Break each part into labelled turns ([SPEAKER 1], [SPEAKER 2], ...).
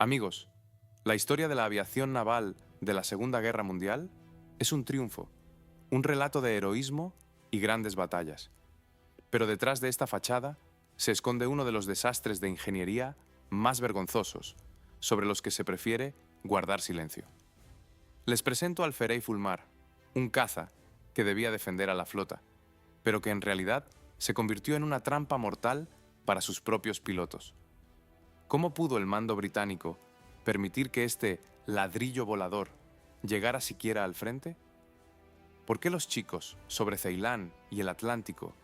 [SPEAKER 1] Amigos, la historia de la aviación naval de la Segunda Guerra Mundial es un triunfo, un relato de heroísmo y grandes batallas. Pero detrás de esta fachada se esconde uno de los desastres de ingeniería más vergonzosos, sobre los que se prefiere guardar silencio. Les presento al Fairey Fulmar, un caza que debía defender a la flota, pero que en realidad se convirtió en una trampa mortal para sus propios pilotos. ¿Cómo pudo el mando británico permitir que este ladrillo volador llegara siquiera al frente? ¿Por qué los chicos sobre Ceilán y el Atlántico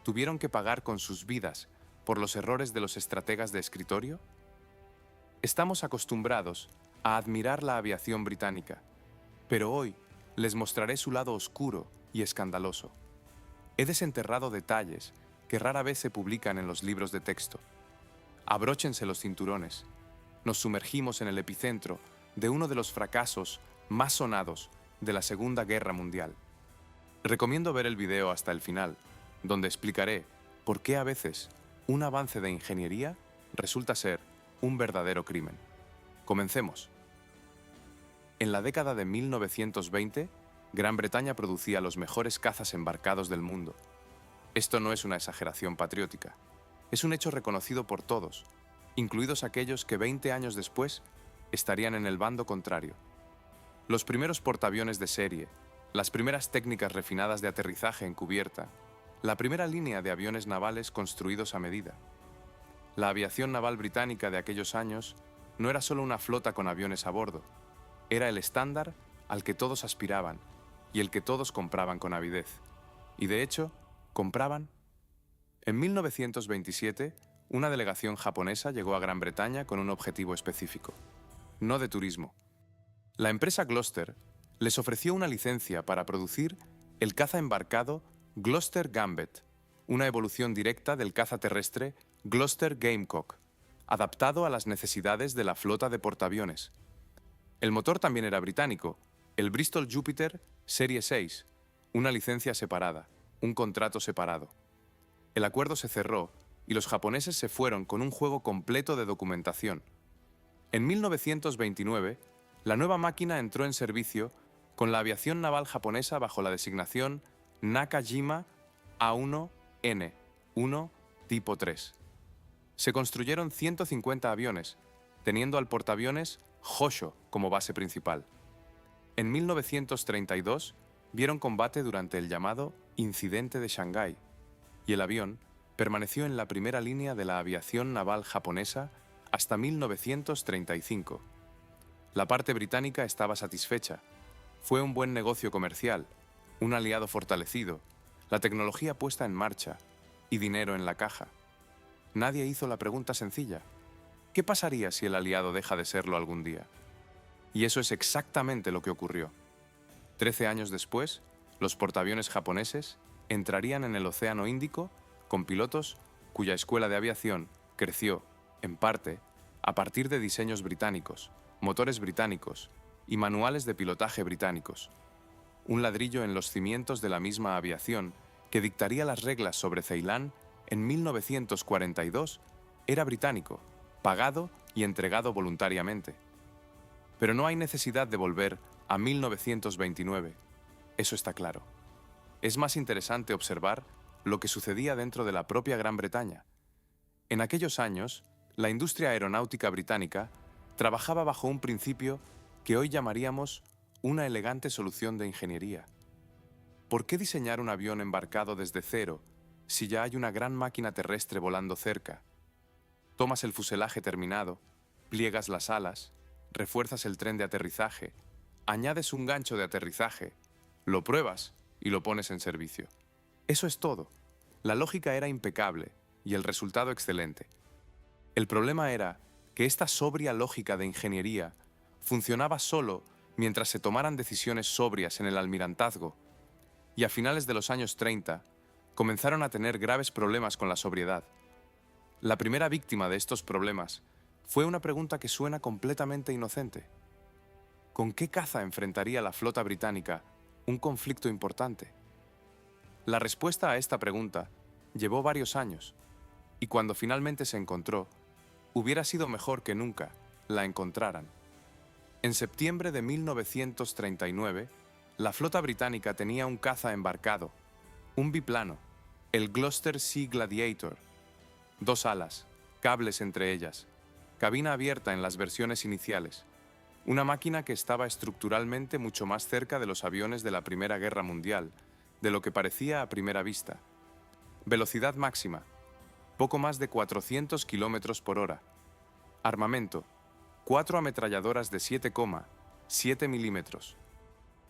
[SPEAKER 1] tuvieron que pagar con sus vidas por los errores de los estrategas de escritorio? Estamos acostumbrados a admirar la aviación británica, pero hoy les mostraré su lado oscuro y escandaloso. He desenterrado detalles que rara vez se publican en los libros de texto. Abróchense los cinturones. Nos sumergimos en el epicentro de uno de los fracasos más sonados de la Segunda Guerra Mundial. Recomiendo ver el video hasta el final, donde explicaré por qué a veces un avance de ingeniería resulta ser un verdadero crimen. Comencemos. En la década de 1920, Gran Bretaña producía los mejores cazas embarcados del mundo. Esto no es una exageración patriótica. Es un hecho reconocido por todos, incluidos aquellos que 20 años después estarían en el bando contrario. Los primeros portaaviones de serie, las primeras técnicas refinadas de aterrizaje en cubierta, la primera línea de aviones navales construidos a medida. La aviación naval británica de aquellos años no era solo una flota con aviones a bordo, era el estándar al que todos aspiraban y el que todos compraban con avidez. Y de hecho, compraban. En 1927, una delegación japonesa llegó a Gran Bretaña con un objetivo específico, no de turismo. La empresa Gloster les ofreció una licencia para producir el caza embarcado Gloster Gambit, una evolución directa del caza terrestre Gloster Gamecock, adaptado a las necesidades de la flota de portaaviones. El motor también era británico, el Bristol Jupiter Serie 6, una licencia separada, un contrato separado. El acuerdo se cerró y los japoneses se fueron con un juego completo de documentación. En 1929, la nueva máquina entró en servicio con la aviación naval japonesa bajo la designación Nakajima A1N1 Tipo 3. Se construyeron 150 aviones, teniendo al portaaviones Hosho como base principal. En 1932 vieron combate durante el llamado Incidente de Shanghái, y el avión permaneció en la primera línea de la aviación naval japonesa hasta 1935. La parte británica estaba satisfecha. Fue un buen negocio comercial, un aliado fortalecido, la tecnología puesta en marcha y dinero en la caja. Nadie hizo la pregunta sencilla: ¿qué pasaría si el aliado deja de serlo algún día? Y eso es exactamente lo que ocurrió. 13 años después, los portaaviones japoneses entrarían en el Océano Índico con pilotos cuya escuela de aviación creció, en parte, a partir de diseños británicos, motores británicos y manuales de pilotaje británicos. Un ladrillo en los cimientos de la misma aviación que dictaría las reglas sobre Ceilán en 1942 era británico, pagado y entregado voluntariamente. Pero no hay necesidad de volver a 1929, eso está claro. Es más interesante observar lo que sucedía dentro de la propia Gran Bretaña. En aquellos años, la industria aeronáutica británica trabajaba bajo un principio que hoy llamaríamos una elegante solución de ingeniería. ¿Por qué diseñar un avión embarcado desde cero si ya hay una gran máquina terrestre volando cerca? Tomas el fuselaje terminado, pliegas las alas, refuerzas el tren de aterrizaje, añades un gancho de aterrizaje, lo pruebas y lo pones en servicio. Eso es todo. La lógica era impecable y el resultado excelente. El problema era que esta sobria lógica de ingeniería funcionaba solo mientras se tomaran decisiones sobrias en el almirantazgo, y a finales de los años 30 comenzaron a tener graves problemas con la sobriedad. La primera víctima de estos problemas fue una pregunta que suena completamente inocente. ¿Con qué caza enfrentaría la flota británica un conflicto importante? La respuesta a esta pregunta llevó varios años, y cuando finalmente se encontró, hubiera sido mejor que nunca la encontraran. En septiembre de 1939, la flota británica tenía un caza embarcado, un biplano, el Gloucester Sea Gladiator, 2 alas, cables entre ellas, cabina abierta en las versiones iniciales, una máquina que estaba estructuralmente mucho más cerca de los aviones de la Primera Guerra Mundial, de lo que parecía a primera vista. Velocidad máxima, poco más de 400 km por hora. Armamento, 4 ametralladoras de 7,7 milímetros.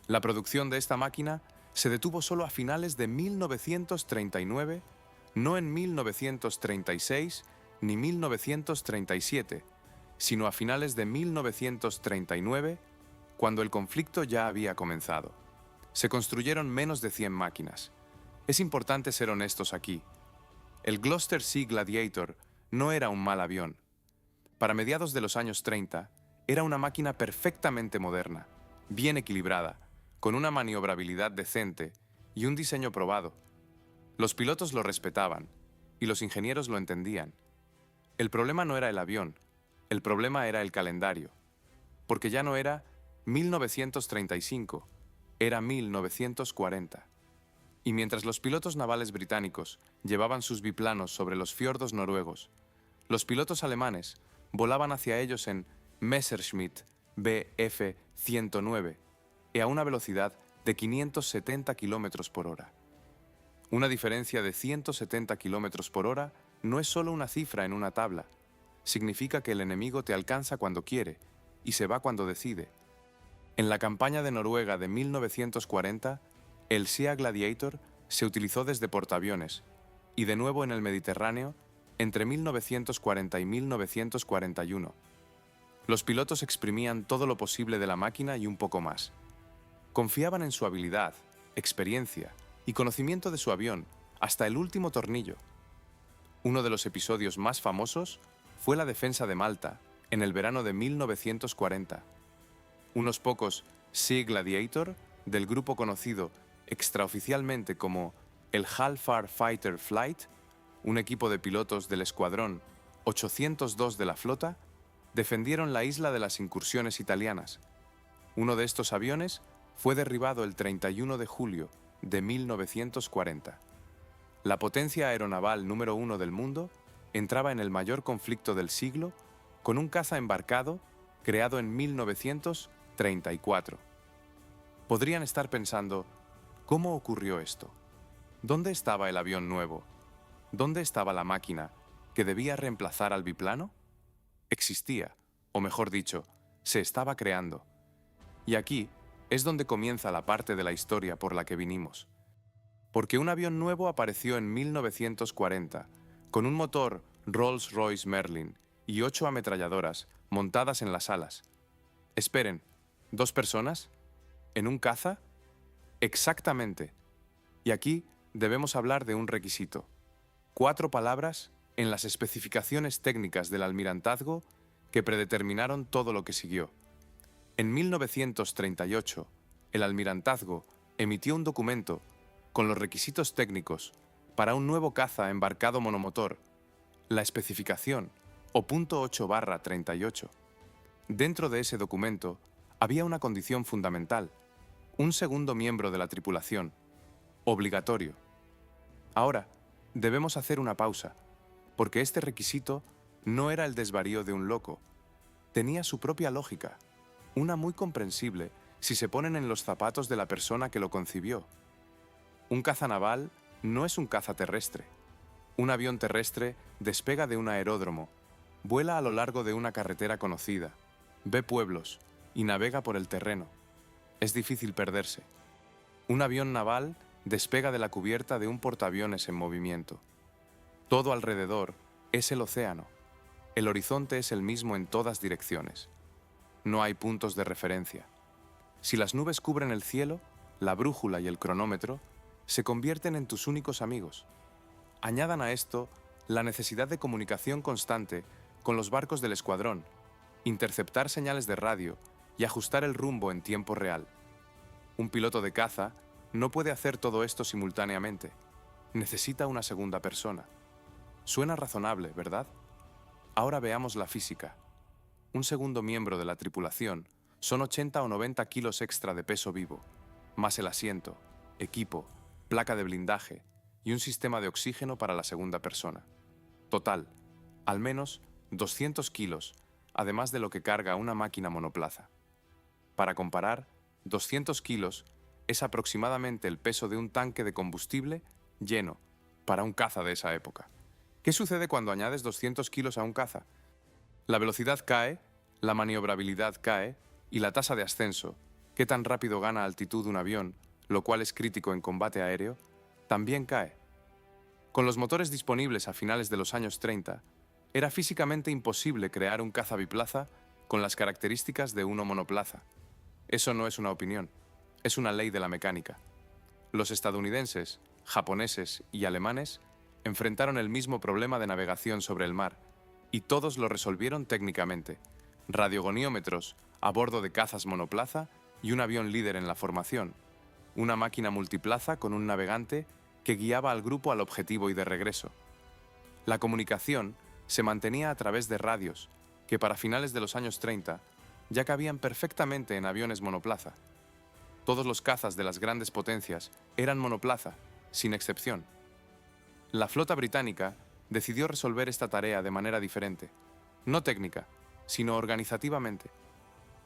[SPEAKER 1] La producción de esta máquina se detuvo solo a finales de 1939, no en 1936 ni 1937, sino a finales de 1939, cuando el conflicto ya había comenzado. Se construyeron menos de 100 máquinas. Es importante ser honestos aquí. El Gloucester Sea Gladiator no era un mal avión. Para mediados de los años 30, era una máquina perfectamente moderna, bien equilibrada, con una maniobrabilidad decente y un diseño probado. Los pilotos lo respetaban y los ingenieros lo entendían. El problema no era el avión, el problema era el calendario, porque ya no era 1935, era 1940. Y mientras los pilotos navales británicos llevaban sus biplanos sobre los fiordos noruegos, los pilotos alemanes volaban hacia ellos en Messerschmitt Bf-109 y a una velocidad de 570 km por hora. Una diferencia de 170 km por hora no es solo una cifra en una tabla. Significa que el enemigo te alcanza cuando quiere y se va cuando decide. En la campaña de Noruega de 1940, el Sea Gladiator se utilizó desde portaaviones y de nuevo en el Mediterráneo entre 1940 y 1941. Los pilotos exprimían todo lo posible de la máquina y un poco más. Confiaban en su habilidad, experiencia y conocimiento de su avión, hasta el último tornillo. Uno de los episodios más famosos fue la defensa de Malta, en el verano de 1940. Unos pocos Sea Gladiator, del grupo conocido extraoficialmente como el Halfar Fighter Flight, un equipo de pilotos del escuadrón 802 de la flota, defendieron la isla de las incursiones italianas. Uno de estos aviones fue derribado el 31 de julio de 1940. La potencia aeronaval número 1 del mundo entraba en el mayor conflicto del siglo con un caza embarcado creado en 1934. Podrían estar pensando, ¿cómo ocurrió esto? ¿Dónde estaba el avión nuevo? ¿Dónde estaba la máquina que debía reemplazar al biplano? Existía, o mejor dicho, se estaba creando. Y aquí es donde comienza la parte de la historia por la que vinimos. Porque un avión nuevo apareció en 1940, con un motor Rolls-Royce Merlin y 8 ametralladoras montadas en las alas. Esperen, ¿2 personas? ¿En un caza? Exactamente. Y aquí debemos hablar de un requisito. 4 palabras en las especificaciones técnicas del almirantazgo que predeterminaron todo lo que siguió. En 1938, el almirantazgo emitió un documento con los requisitos técnicos para un nuevo caza embarcado monomotor, la especificación o punto 8/38. Dentro de ese documento había una condición fundamental, un segundo miembro de la tripulación, obligatorio. Ahora, debemos hacer una pausa, porque este requisito no era el desvarío de un loco, tenía su propia lógica, una muy comprensible si se ponen en los zapatos de la persona que lo concibió. Un caza naval no es un caza terrestre. Un avión terrestre despega de un aeródromo, vuela a lo largo de una carretera conocida, ve pueblos y navega por el terreno. Es difícil perderse. Un avión naval despega de la cubierta de un portaaviones en movimiento. Todo alrededor es el océano. El horizonte es el mismo en todas direcciones. No hay puntos de referencia. Si las nubes cubren el cielo, la brújula y el cronómetro se convierten en tus únicos amigos. Añadan a esto la necesidad de comunicación constante con los barcos del escuadrón, interceptar señales de radio y ajustar el rumbo en tiempo real. Un piloto de caza no puede hacer todo esto simultáneamente. Necesita una segunda persona. Suena razonable, ¿verdad? Ahora veamos la física. un segundo miembro de la tripulación, son 80 o 90 kilos extra de peso vivo, más el asiento, equipo, placa de blindaje y un sistema de oxígeno para la segunda persona. Total, al menos 200 kilos, además de lo que carga una máquina monoplaza. Para comparar, 200 kilos es aproximadamente el peso de un tanque de combustible lleno para un caza de esa época. ¿Qué sucede cuando añades 200 kilos a un caza? La velocidad cae, la maniobrabilidad cae y la tasa de ascenso, qué tan rápido gana altitud un avión, lo cual es crítico en combate aéreo, también cae. Con los motores disponibles a finales de los años 30, era físicamente imposible crear un caza biplaza con las características de uno monoplaza. Eso no es una opinión, es una ley de la mecánica. Los estadounidenses, japoneses y alemanes enfrentaron el mismo problema de navegación sobre el mar, y todos lo resolvieron técnicamente: radiogoniómetros a bordo de cazas monoplaza y un avión líder en la formación, una máquina multiplaza con un navegante que guiaba al grupo al objetivo y de regreso. La comunicación se mantenía a través de radios, que para finales de los años 30 ya cabían perfectamente en aviones monoplaza. Todos los cazas de las grandes potencias eran monoplaza, sin excepción. La flota británica decidió resolver esta tarea de manera diferente, no técnica, sino organizativamente.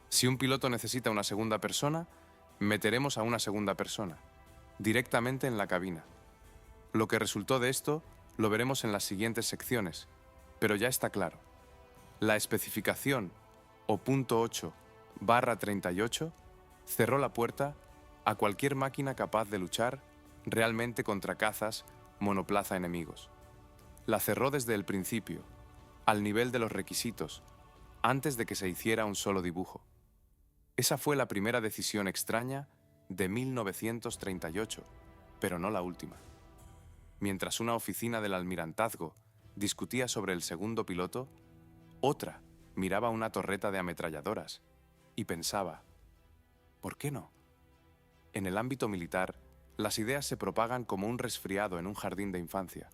[SPEAKER 1] Si un piloto necesita una segunda persona, meteremos a una segunda persona, directamente en la cabina. Lo que resultó de esto lo veremos en las siguientes secciones, pero ya está claro. La especificación, o punto 8/38, cerró la puerta a cualquier máquina capaz de luchar realmente contra cazas monoplaza enemigos. La cerró desde el principio, al nivel de los requisitos, antes de que se hiciera un solo dibujo. Esa fue la primera decisión extraña de 1938, pero no la última. Mientras una oficina del almirantazgo discutía sobre el segundo piloto, otra miraba una torreta de ametralladoras y pensaba: ¿por qué no? En el ámbito militar, las ideas se propagan como un resfriado en un jardín de infancia.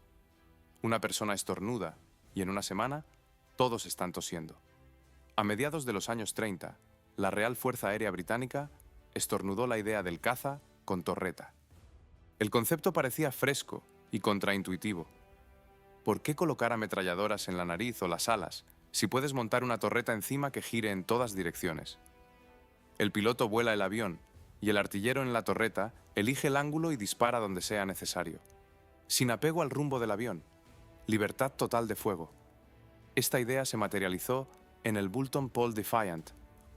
[SPEAKER 1] Una persona estornuda y en una semana todos están tosiendo. A mediados de los años 30, la Real Fuerza Aérea Británica estornudó la idea del caza con torreta. El concepto parecía fresco y contraintuitivo. ¿Por qué colocar ametralladoras en la nariz o las alas si puedes montar una torreta encima que gire en todas direcciones? El piloto vuela el avión y el artillero en la torreta elige el ángulo y dispara donde sea necesario, sin apego al rumbo del avión. Libertad total de fuego. Esta idea se materializó en el Bulton Paul Defiant,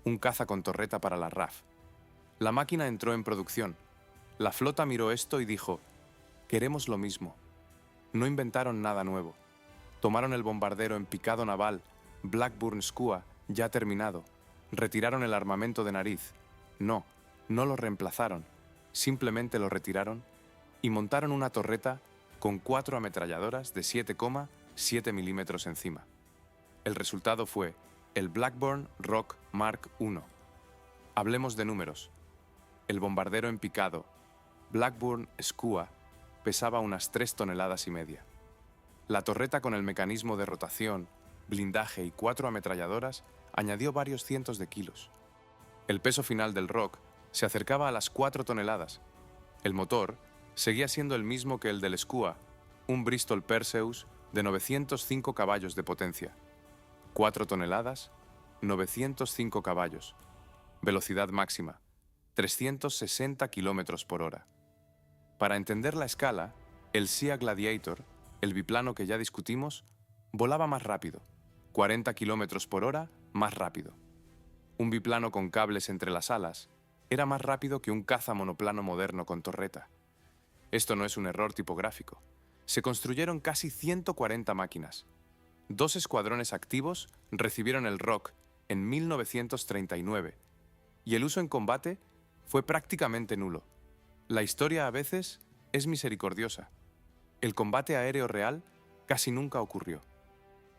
[SPEAKER 1] un caza con torreta para la RAF. La máquina entró en producción. La flota miró esto y dijo: queremos lo mismo. No inventaron nada nuevo. Tomaron el bombardero en picado naval Blackburn Skua, ya terminado. Retiraron el armamento de nariz. No lo reemplazaron. Simplemente lo retiraron y montaron una torreta con 4 ametralladoras de 7,7 milímetros encima. El resultado fue el Blackburn Rock Mark I. Hablemos de números. El bombardero en picado Blackburn Skua pesaba unas 3,5 toneladas. La torreta con el mecanismo de rotación, blindaje y 4 ametralladoras añadió varios cientos de kilos. El peso final del Rock se acercaba a las 4 toneladas. El motor seguía siendo el mismo que el del Skua, un Bristol Perseus de 905 caballos de potencia. 4 toneladas, 905 caballos. Velocidad máxima, 360 kilómetros por hora. Para entender la escala, el Sea Gladiator, el biplano que ya discutimos, volaba más rápido, 40 kilómetros por hora más rápido. Un biplano con cables entre las alas era más rápido que un caza monoplano moderno con torreta. Esto no es un error tipográfico. Se construyeron casi 140 máquinas. 2 escuadrones activos recibieron el Rock en 1939 y el uso en combate fue prácticamente nulo. La historia a veces es misericordiosa. El combate aéreo real casi nunca ocurrió.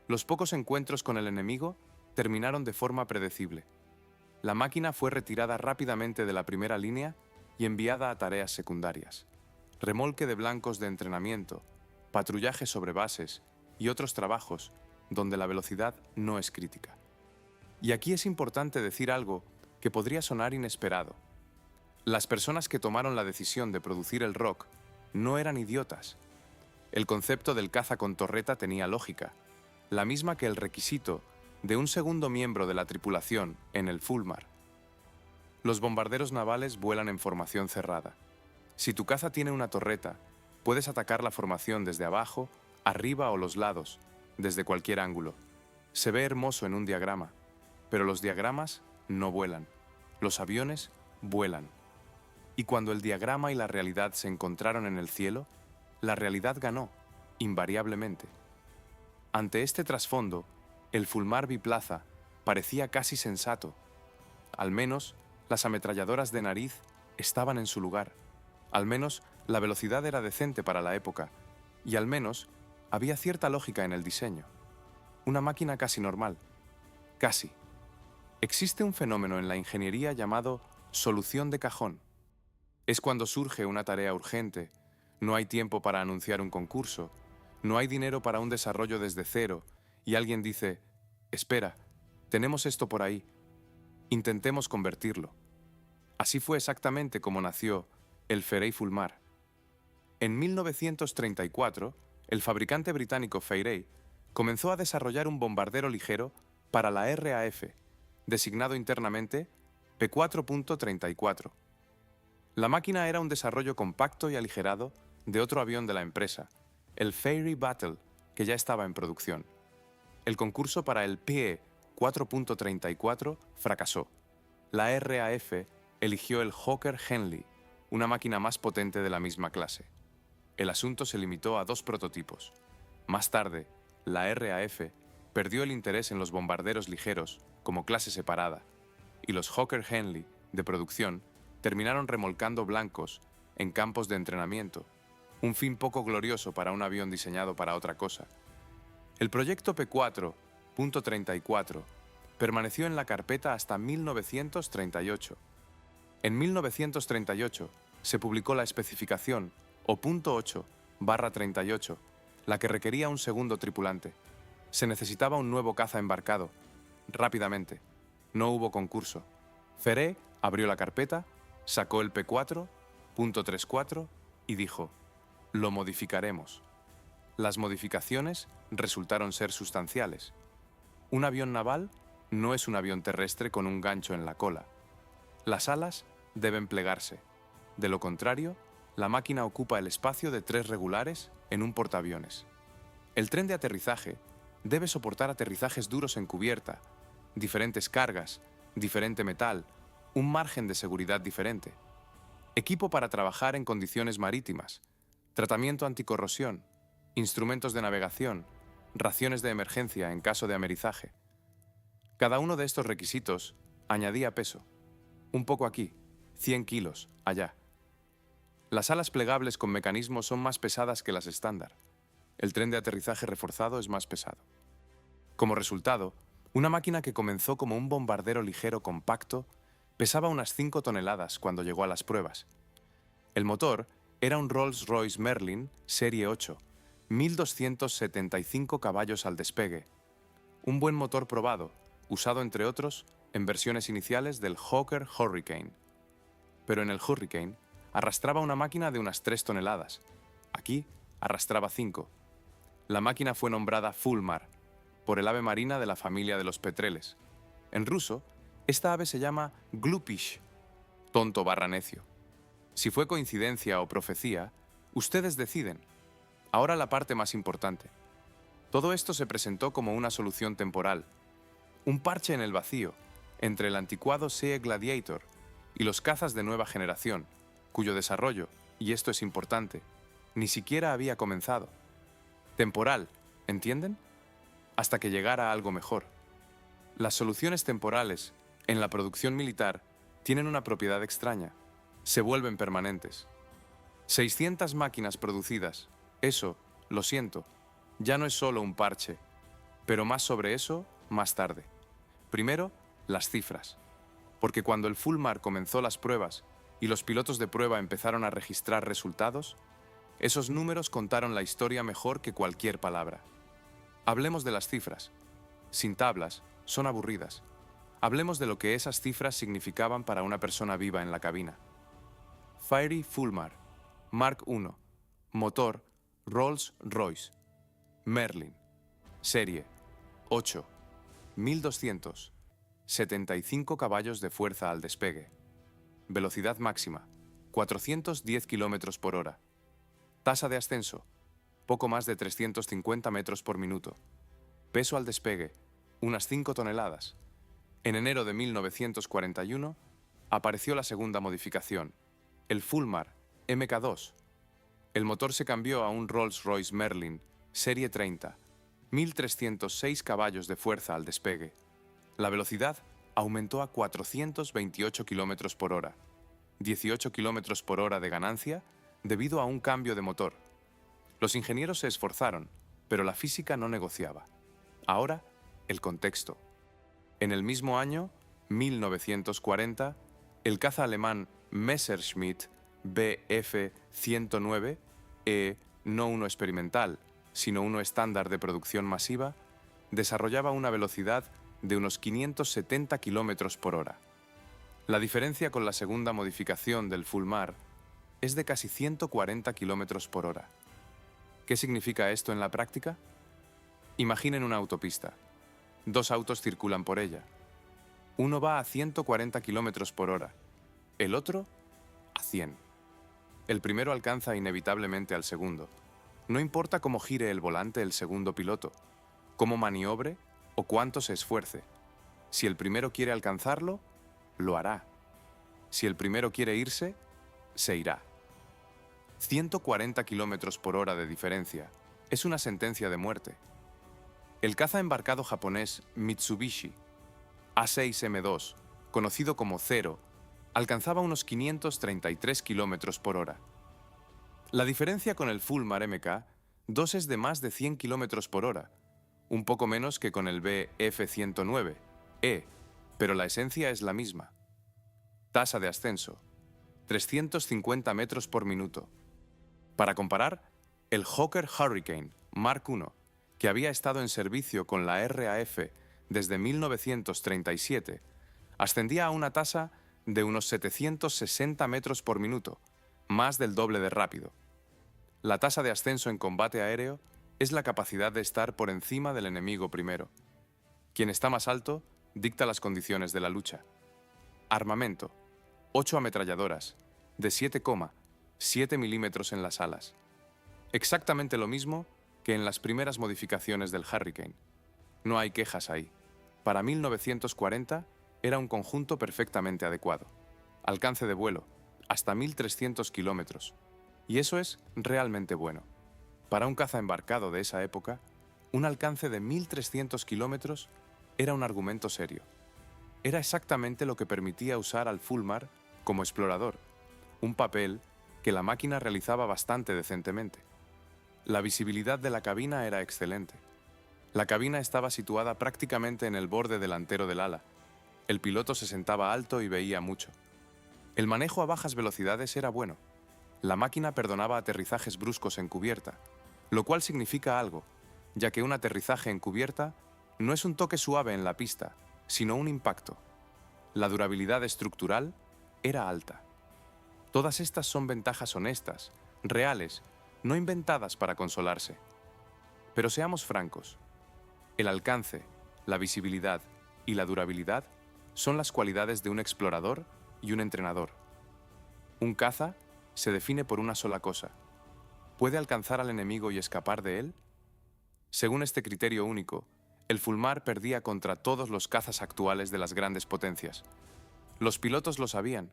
[SPEAKER 1] Los pocos encuentros con el enemigo terminaron de forma predecible. La máquina fue retirada rápidamente de la primera línea y enviada a tareas secundarias: remolque de blancos de entrenamiento, patrullaje sobre bases y otros trabajos donde la velocidad no es crítica. Y aquí es importante decir algo que podría sonar inesperado. Las personas que tomaron la decisión de producir el rock no eran idiotas. El concepto del caza con torreta tenía lógica, la misma que el requisito de un segundo miembro de la tripulación en el Fulmar. Los bombarderos navales vuelan en formación cerrada. Si tu caza tiene una torreta, puedes atacar la formación desde abajo, arriba o los lados, desde cualquier ángulo. Se ve hermoso en un diagrama, pero los diagramas no vuelan. Los aviones vuelan. Y cuando el diagrama y la realidad se encontraron en el cielo, la realidad ganó, invariablemente. Ante este trasfondo, el Fulmar biplaza parecía casi sensato. Al menos, las ametralladoras de nariz estaban en su lugar. Al menos, la velocidad era decente para la época. Y al menos, había cierta lógica en el diseño. Una máquina casi normal. Casi. Existe un fenómeno en la ingeniería llamado solución de cajón. Es cuando surge una tarea urgente, no hay tiempo para anunciar un concurso, no hay dinero para un desarrollo desde cero, y alguien dice, espera, tenemos esto por ahí, intentemos convertirlo. Así fue exactamente como nació el Fairey Fulmar. En 1934, el fabricante británico Fairey comenzó a desarrollar un bombardero ligero para la RAF, designado internamente P4.34. La máquina era un desarrollo compacto y aligerado de otro avión de la empresa, el Fairey Battle, que ya estaba en producción. El concurso para el PE 4.34 fracasó. La RAF eligió el Hawker Henley, una máquina más potente de la misma clase. El asunto se limitó a 2 prototipos. Más tarde, la RAF perdió el interés en los bombarderos ligeros como clase separada, y los Hawker Henley de producción terminaron remolcando blancos en campos de entrenamiento, un fin poco glorioso para un avión diseñado para otra cosa. El proyecto P4.34 permaneció en la carpeta hasta 1938. En 1938 se publicó la especificación o punto 8/38, la que requería un segundo tripulante. Se necesitaba un nuevo caza embarcado. Rápidamente. No hubo concurso. Fairey abrió la carpeta, sacó el P4.34 y dijo, lo modificaremos. Las modificaciones resultaron ser sustanciales. Un avión naval no es un avión terrestre con un gancho en la cola. Las alas deben plegarse. De lo contrario, la máquina ocupa el espacio de 3 regulares en un portaaviones. El tren de aterrizaje debe soportar aterrizajes duros en cubierta, diferentes cargas, diferente metal, un margen de seguridad diferente. Equipo para trabajar en condiciones marítimas, tratamiento anticorrosión, instrumentos de navegación, raciones de emergencia en caso de amerizaje. Cada uno de estos requisitos añadía peso. Un poco aquí, 100 kilos, allá. Las alas plegables con mecanismo son más pesadas que las estándar. El tren de aterrizaje reforzado es más pesado. Como resultado, una máquina que comenzó como un bombardero ligero compacto pesaba unas 5 toneladas cuando llegó a las pruebas. El motor era un Rolls-Royce Merlin Serie 8, 1275 caballos al despegue. Un buen motor probado, usado entre otros en versiones iniciales del Hawker Hurricane. Pero en el Hurricane arrastraba una máquina de unas 3 toneladas. Aquí arrastraba 5. La máquina fue nombrada Fulmar, por el ave marina de la familia de los petreles. En ruso, esta ave se llama Glupish, tonto barra necio. Si fue coincidencia o profecía, ustedes deciden. Ahora la parte más importante. Todo esto se presentó como una solución temporal, un parche en el vacío, entre el anticuado SEA Gladiator y los cazas de nueva generación, cuyo desarrollo, y esto es importante, ni siquiera había comenzado. Temporal, ¿entienden? Hasta que llegara algo mejor. Las soluciones temporales, en la producción militar, tienen una propiedad extraña. Se vuelven permanentes. 600 máquinas producidas. Eso, lo siento, ya no es solo un parche. Pero más sobre eso, más tarde. Primero, las cifras. Porque cuando el Fulmar comenzó las pruebas y los pilotos de prueba empezaron a registrar resultados, esos números contaron la historia mejor que cualquier palabra. Hablemos de las cifras. Sin tablas, son aburridas. Hablemos de lo que esas cifras significaban para una persona viva en la cabina. Fiery Fulmar, Mark I, motor Rolls-Royce, Merlin, serie 8, 1200, 75 caballos de fuerza al despegue, velocidad máxima, 410 km por hora, tasa de ascenso, poco más de 350 metros por minuto, peso al despegue, unas 5 toneladas. En enero de 1941 apareció la segunda modificación, el Fulmar Mk2. El motor se cambió a un Rolls-Royce Merlin, serie 30, 1306 caballos de fuerza al despegue. La velocidad aumentó a 428 km por hora, 18 km por hora de ganancia debido a un cambio de motor. Los ingenieros se esforzaron, pero la física no negociaba. Ahora, el contexto. En el mismo año, 1940, el caza alemán Messerschmitt Bf-109, no uno experimental, sino uno estándar de producción masiva, desarrollaba una velocidad de unos 570 km por hora. La diferencia con la segunda modificación del Fulmar es de casi 140 km por hora. ¿Qué significa esto en la práctica? Imaginen una autopista. Dos autos circulan por ella. Uno va a 140 km por hora, el otro a 100. El primero alcanza inevitablemente al segundo. No importa cómo gire el volante el segundo piloto, cómo maniobre o cuánto se esfuerce. Si el primero quiere alcanzarlo, lo hará. Si el primero quiere irse, se irá. 140 km por hora de diferencia es una sentencia de muerte. El caza embarcado japonés Mitsubishi A6M2, conocido como Zero, alcanzaba unos 533 km por hora. La diferencia con el Fulmar Mk2 es de más de 100 km por hora, un poco menos que con el Bf-109, pero la esencia es la misma. Tasa de ascenso, 350 metros por minuto. Para comparar, el Hawker Hurricane Mark I, que había estado en servicio con la RAF desde 1937, ascendía a una tasa de unos 760 metros por minuto, más del doble de rápido. La tasa de ascenso en combate aéreo es la capacidad de estar por encima del enemigo primero. Quien está más alto dicta las condiciones de la lucha. Armamento: 8 ametralladoras, de 7,7 milímetros en las alas. Exactamente lo mismo que en las primeras modificaciones del Hurricane. No hay quejas ahí. Para 1940 era un conjunto perfectamente adecuado. Alcance de vuelo, hasta 1.300 kilómetros. Y eso es realmente bueno. Para un caza embarcado de esa época, un alcance de 1.300 kilómetros era un argumento serio. Era exactamente lo que permitía usar al Fulmar como explorador, un papel que la máquina realizaba bastante decentemente. La visibilidad de la cabina era excelente. La cabina estaba situada prácticamente en el borde delantero del ala. El piloto se sentaba alto y veía mucho. El manejo a bajas velocidades era bueno. La máquina perdonaba aterrizajes bruscos en cubierta, lo cual significa algo, ya que un aterrizaje en cubierta no es un toque suave en la pista, sino un impacto. La durabilidad estructural era alta. Todas estas son ventajas honestas, reales, no inventadas para consolarse. Pero seamos francos. El alcance, la visibilidad y la durabilidad son las cualidades de un explorador y un entrenador. Un caza se define por una sola cosa. ¿Puede alcanzar al enemigo y escapar de él? Según este criterio único, el Fulmar perdía contra todos los cazas actuales de las grandes potencias. Los pilotos lo sabían,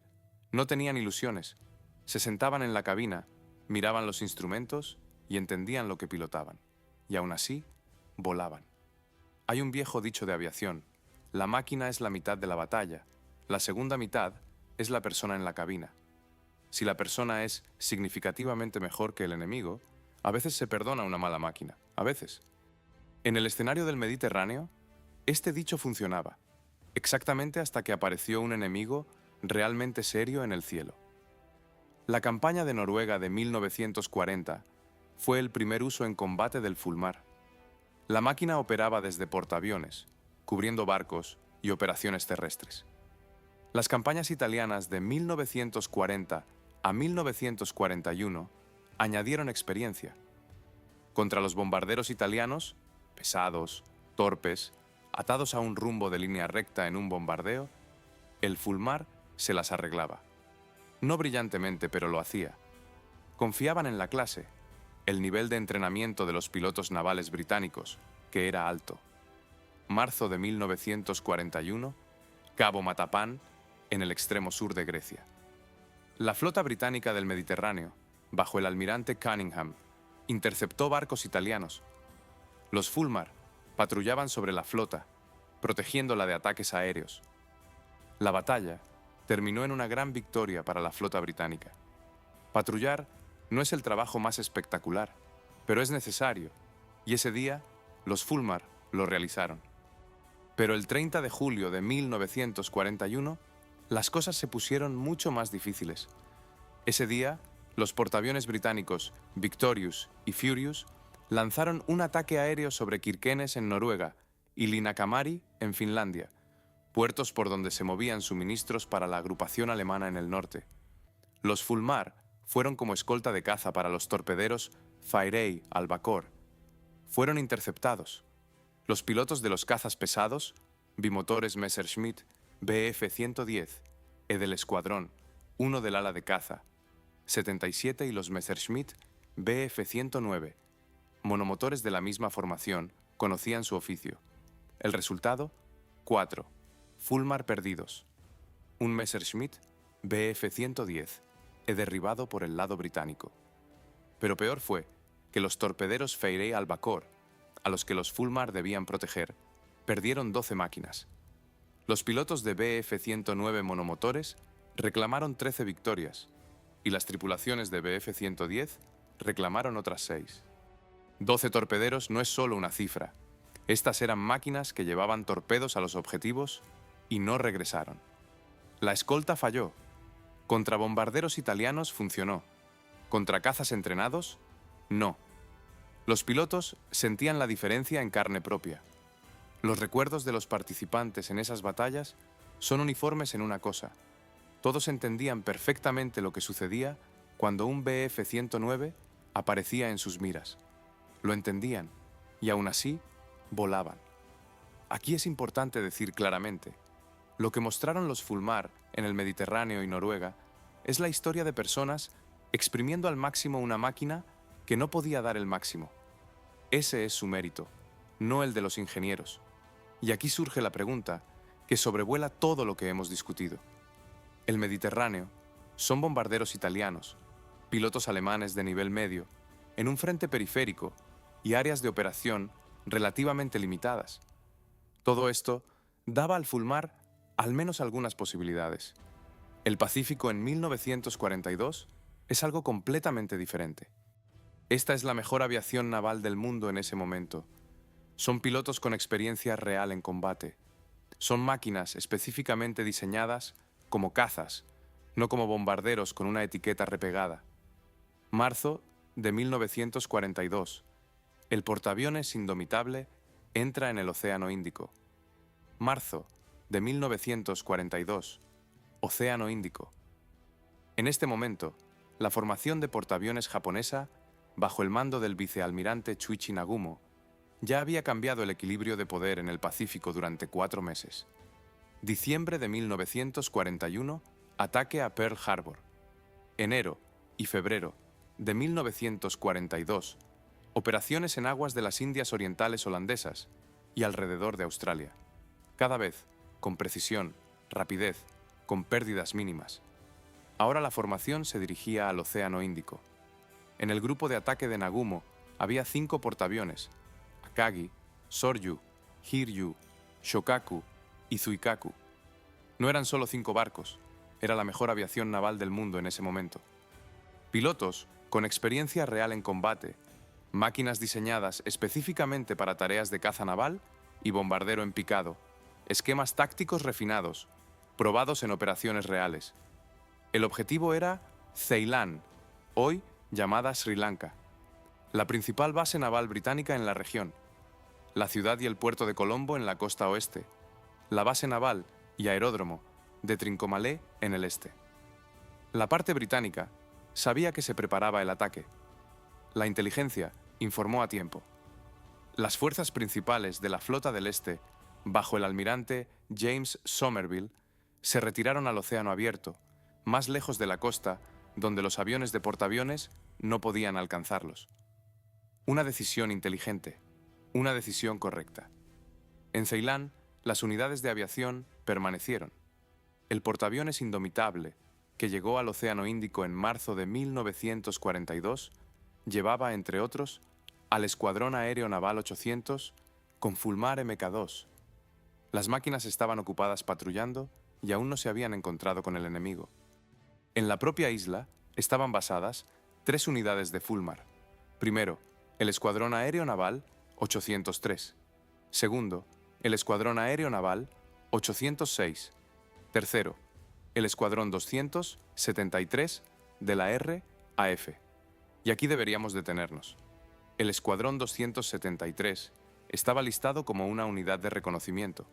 [SPEAKER 1] no tenían ilusiones, se sentaban en la cabina, miraban los instrumentos y entendían lo que pilotaban. Y aún así, volaban. Hay un viejo dicho de aviación: la máquina es la mitad de la batalla, la segunda mitad es la persona en la cabina. Si la persona es significativamente mejor que el enemigo, a veces se perdona una mala máquina, a veces. En el escenario del Mediterráneo, este dicho funcionaba, exactamente hasta que apareció un enemigo realmente serio en el cielo. La campaña de Noruega de 1940 fue el primer uso en combate del Fulmar. La máquina operaba desde portaaviones, cubriendo barcos y operaciones terrestres. Las campañas italianas de 1940 a 1941 añadieron experiencia. Contra los bombarderos italianos, pesados, torpes, atados a un rumbo de línea recta en un bombardeo, el Fulmar se las arreglaba. No brillantemente, pero lo hacía. Confiaban en la clase, el nivel de entrenamiento de los pilotos navales británicos, que era alto. Marzo de 1941, Cabo Matapán, en el extremo sur de Grecia. La flota británica del Mediterráneo, bajo el almirante Cunningham, interceptó barcos italianos. Los Fulmar patrullaban sobre la flota, protegiéndola de ataques aéreos. La batalla terminó en una gran victoria para la flota británica. Patrullar no es el trabajo más espectacular, pero es necesario, y ese día los Fulmar lo realizaron. Pero el 30 de julio de 1941, las cosas se pusieron mucho más difíciles. Ese día, los portaaviones británicos Victorious y Furious lanzaron un ataque aéreo sobre Kirkenes en Noruega y Linnanmäki en Finlandia, puertos por donde se movían suministros para la agrupación alemana en el norte. Los Fulmar fueron como escolta de caza para los torpederos Fairey Albacore. Fueron interceptados. Los pilotos de los cazas pesados, bimotores Messerschmitt Bf-110, del escuadrón, uno del ala de caza, 77 y los Messerschmitt Bf-109, monomotores de la misma formación, conocían su oficio. El resultado, 4. Fulmar perdidos. Un Messerschmitt Bf-110, derribado por el lado británico. Pero peor fue que los torpederos Fairey Albacore, a los que los Fulmar debían proteger, perdieron 12 máquinas. Los pilotos de Bf-109 monomotores reclamaron 13 victorias, y las tripulaciones de Bf-110 reclamaron otras 6. 12 torpederos no es solo una cifra. Estas eran máquinas que llevaban torpedos a los objetivos y no regresaron. La escolta falló. Contra bombarderos italianos funcionó. Contra cazas entrenados, no. Los pilotos sentían la diferencia en carne propia. Los recuerdos de los participantes en esas batallas son uniformes en una cosa. Todos entendían perfectamente lo que sucedía cuando un Bf-109 aparecía en sus miras. Lo entendían y aún así volaban. Aquí es importante decir claramente, lo que mostraron los Fulmar en el Mediterráneo y Noruega es la historia de personas exprimiendo al máximo una máquina que no podía dar el máximo. Ese es su mérito, no el de los ingenieros. Y aquí surge la pregunta que sobrevuela todo lo que hemos discutido. El Mediterráneo son bombarderos italianos, pilotos alemanes de nivel medio, en un frente periférico y áreas de operación relativamente limitadas. Todo esto daba al Fulmar al menos algunas posibilidades. El Pacífico en 1942 es algo completamente diferente. Esta es la mejor aviación naval del mundo en ese momento. Son pilotos con experiencia real en combate. Son máquinas específicamente diseñadas como cazas, no como bombarderos con una etiqueta repegada. Marzo de 1942. El portaaviones indomitable entra en el Océano Índico. Marzo de 1942. Océano Índico. En este momento, la formación de portaaviones japonesa, bajo el mando del vicealmirante Chuichi Nagumo, ya había cambiado el equilibrio de poder en el Pacífico durante 4 meses. Diciembre de 1941, ataque a Pearl Harbor. Enero y febrero de 1942, operaciones en aguas de las Indias Orientales holandesas y alrededor de Australia. Cada vez con precisión, rapidez, con pérdidas mínimas. Ahora la formación se dirigía al Océano Índico. En el grupo de ataque de Nagumo había 5 portaaviones: Akagi, Soryu, Hiryu, Shokaku y Zuikaku. No eran solo 5 barcos, era la mejor aviación naval del mundo en ese momento. Pilotos con experiencia real en combate, máquinas diseñadas específicamente para tareas de caza naval y bombardero en picado, esquemas tácticos refinados, probados en operaciones reales. El objetivo era Ceilán, hoy llamada Sri Lanka, la principal base naval británica en la región, la ciudad y el puerto de Colombo en la costa oeste, la base naval y aeródromo de Trincomalee en el este. La parte británica sabía que se preparaba el ataque. La inteligencia informó a tiempo. Las fuerzas principales de la Flota del Este, bajo el almirante James Somerville, se retiraron al océano abierto, más lejos de la costa, donde los aviones de portaaviones no podían alcanzarlos. Una decisión inteligente, una decisión correcta. En Ceilán, las unidades de aviación permanecieron. El portaaviones Indomitable, que llegó al Océano Índico en marzo de 1942, llevaba, entre otros, al Escuadrón Aéreo Naval 800 con Fulmar Mk2. Las máquinas estaban ocupadas patrullando y aún no se habían encontrado con el enemigo. En la propia isla estaban basadas 3 unidades de Fulmar. Primero, el Escuadrón Aéreo Naval 803. Segundo, el Escuadrón Aéreo Naval 806. Tercero, el Escuadrón 273 de la RAF. Y aquí deberíamos detenernos. El Escuadrón 273 estaba listado como una unidad de reconocimiento.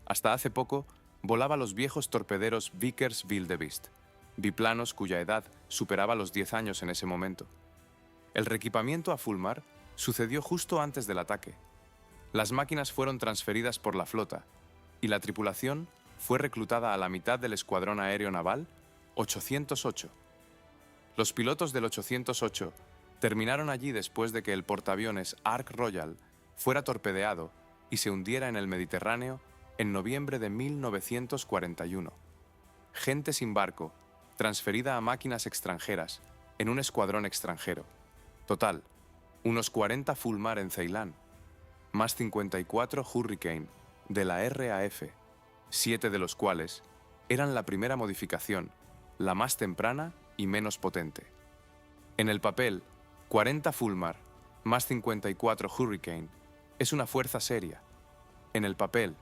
[SPEAKER 1] Hasta hace poco volaba los viejos torpederos Vickers Wildebeest, biplanos cuya edad superaba los 10 años en ese momento. El reequipamiento a Fulmar sucedió justo antes del ataque. Las máquinas fueron transferidas por la flota y la tripulación fue reclutada a la mitad del Escuadrón Aéreo Naval 808. Los pilotos del 808 terminaron allí después de que el portaaviones Ark Royal fuera torpedeado y se hundiera en el Mediterráneo en noviembre de 1941. Gente sin barco, transferida a máquinas extranjeras en un escuadrón extranjero. Total, unos 40 Fulmar en Ceilán, más 54 Hurricane de la RAF, 7 de los cuales eran la primera modificación, la más temprana y menos potente. En el papel, 40 Fulmar más 54 Hurricane es una fuerza seria. En el papel.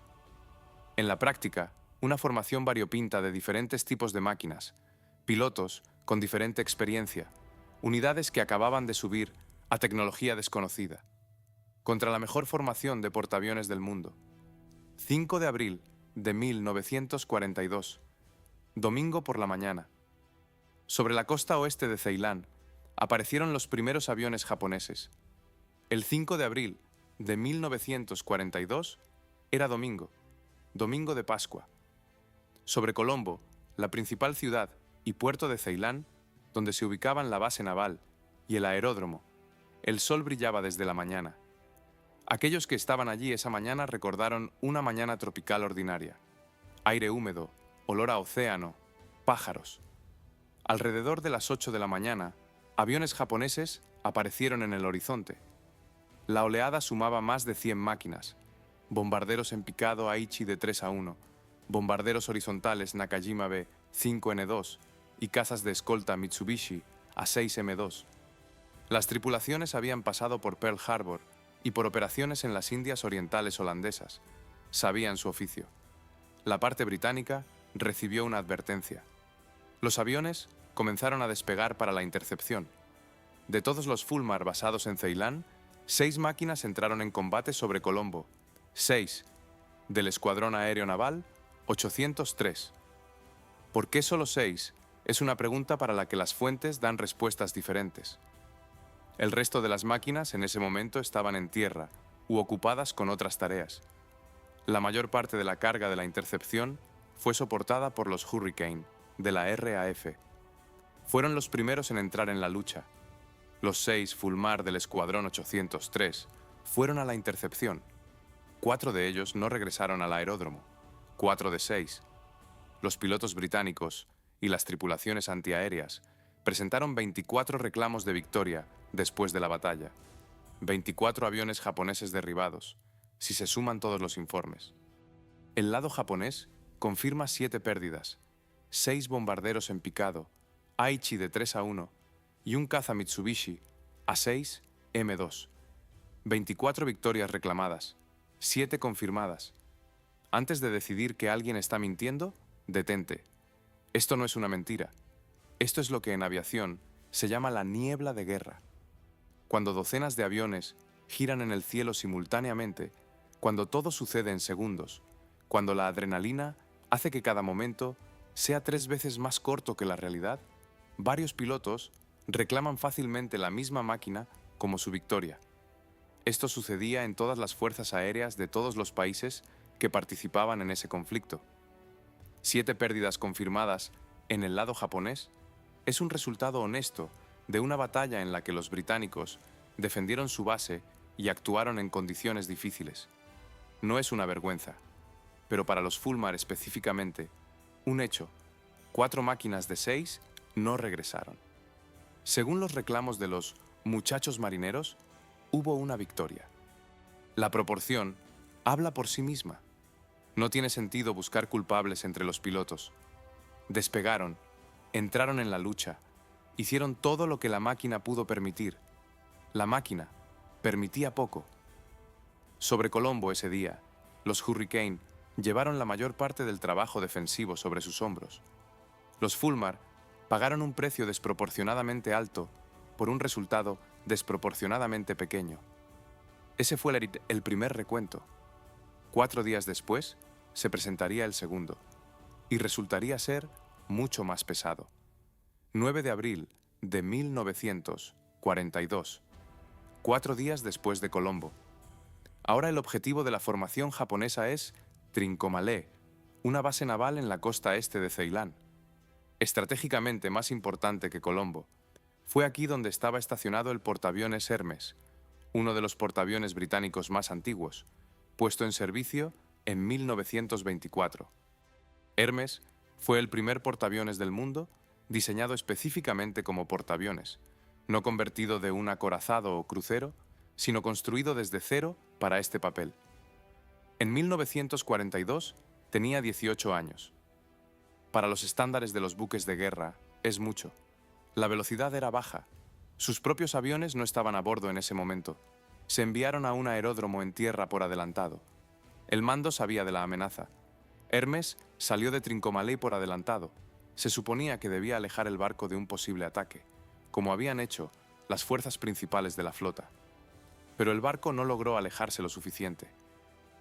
[SPEAKER 1] En la práctica, una formación variopinta de diferentes tipos de máquinas, pilotos con diferente experiencia, unidades que acababan de subir a tecnología desconocida, contra la mejor formación de portaaviones del mundo. 5 de abril de 1942, domingo por la mañana. Sobre la costa oeste de Ceilán, aparecieron los primeros aviones japoneses. El 5 de abril de 1942 era domingo, domingo de Pascua. Sobre Colombo, la principal ciudad y puerto de Ceilán, donde se ubicaban la base naval y el aeródromo, el sol brillaba desde la mañana. Aquellos que estaban allí esa mañana recordaron una mañana tropical ordinaria. Aire húmedo, olor a océano, pájaros. Alrededor de las 8 de la mañana, aviones japoneses aparecieron en el horizonte. La oleada sumaba más de 100 máquinas, bombarderos en picado Aichi de 3-1, bombarderos horizontales Nakajima B 5N2 y cazas de escolta Mitsubishi A6M2. Las tripulaciones habían pasado por Pearl Harbor y por operaciones en las Indias Orientales holandesas. Sabían su oficio. La parte británica recibió una advertencia. Los aviones comenzaron a despegar para la intercepción. De todos los Fulmar basados en Ceilán, 6 máquinas entraron en combate sobre Colombo. 6 del Escuadrón Aéreo Naval 803. ¿Por qué solo 6? Es una pregunta para la que las fuentes dan respuestas diferentes. El resto de las máquinas en ese momento estaban en tierra u ocupadas con otras tareas. La mayor parte de la carga de la intercepción fue soportada por los Hurricane de la RAF. Fueron los primeros en entrar en la lucha. Los 6 Fulmar del Escuadrón 803 fueron a la intercepción. 4 de ellos no regresaron al aeródromo. 4 de 6. Los pilotos británicos y las tripulaciones antiaéreas presentaron 24 reclamos de victoria después de la batalla. 24 aviones japoneses derribados, si se suman todos los informes. El lado japonés confirma 7 pérdidas, 6 bombarderos en picado, Aichi de 3-1 y un caza Mitsubishi A6M2. 24 victorias reclamadas, 7 confirmadas. Antes de decidir que alguien está mintiendo, detente. Esto no es una mentira. Esto es lo que en aviación se llama la niebla de guerra. Cuando docenas de aviones giran en el cielo simultáneamente, cuando todo sucede en segundos, Cuando la adrenalina hace que cada momento sea 3 veces más corto que la realidad, varios pilotos reclaman fácilmente la misma máquina como su victoria. Esto sucedía en todas las fuerzas aéreas de todos los países que participaban en ese conflicto. 7 pérdidas confirmadas en el lado japonés es un resultado honesto de una batalla en la que los británicos defendieron su base y actuaron en condiciones difíciles. No es una vergüenza, pero para los Fulmar específicamente, un hecho: 4 máquinas de 6 no regresaron. Según los reclamos de los muchachos marineros, hubo una victoria. La proporción habla por sí misma. No tiene sentido buscar culpables entre los pilotos. Despegaron, entraron en la lucha, hicieron todo lo que la máquina pudo permitir. La máquina permitía poco. Sobre Colombo ese día, los Hurricane llevaron la mayor parte del trabajo defensivo sobre sus hombros. Los Fulmar pagaron un precio desproporcionadamente alto por un resultado desproporcionadamente pequeño. Ese fue el primer recuento. 4 días después se presentaría el segundo, y resultaría ser mucho más pesado. 9 de abril de 1942, 4 días después de Colombo. Ahora el objetivo de la formación japonesa es Trincomalee, una base naval en la costa este de Ceilán. Estratégicamente más importante que Colombo, fue aquí donde estaba estacionado el portaaviones Hermes, uno de los portaaviones británicos más antiguos, puesto en servicio en 1924. Hermes fue el primer portaaviones del mundo diseñado específicamente como portaaviones, no convertido de un acorazado o crucero, sino construido desde cero para este papel. En 1942 tenía 18 años. Para los estándares de los buques de guerra, es mucho. La velocidad era baja. Sus propios aviones no estaban a bordo en ese momento. Se enviaron a un aeródromo en tierra por adelantado. El mando sabía de la amenaza. Hermes salió de Trincomalee por adelantado. Se suponía que debía alejar el barco de un posible ataque, como habían hecho las fuerzas principales de la flota. Pero el barco no logró alejarse lo suficiente.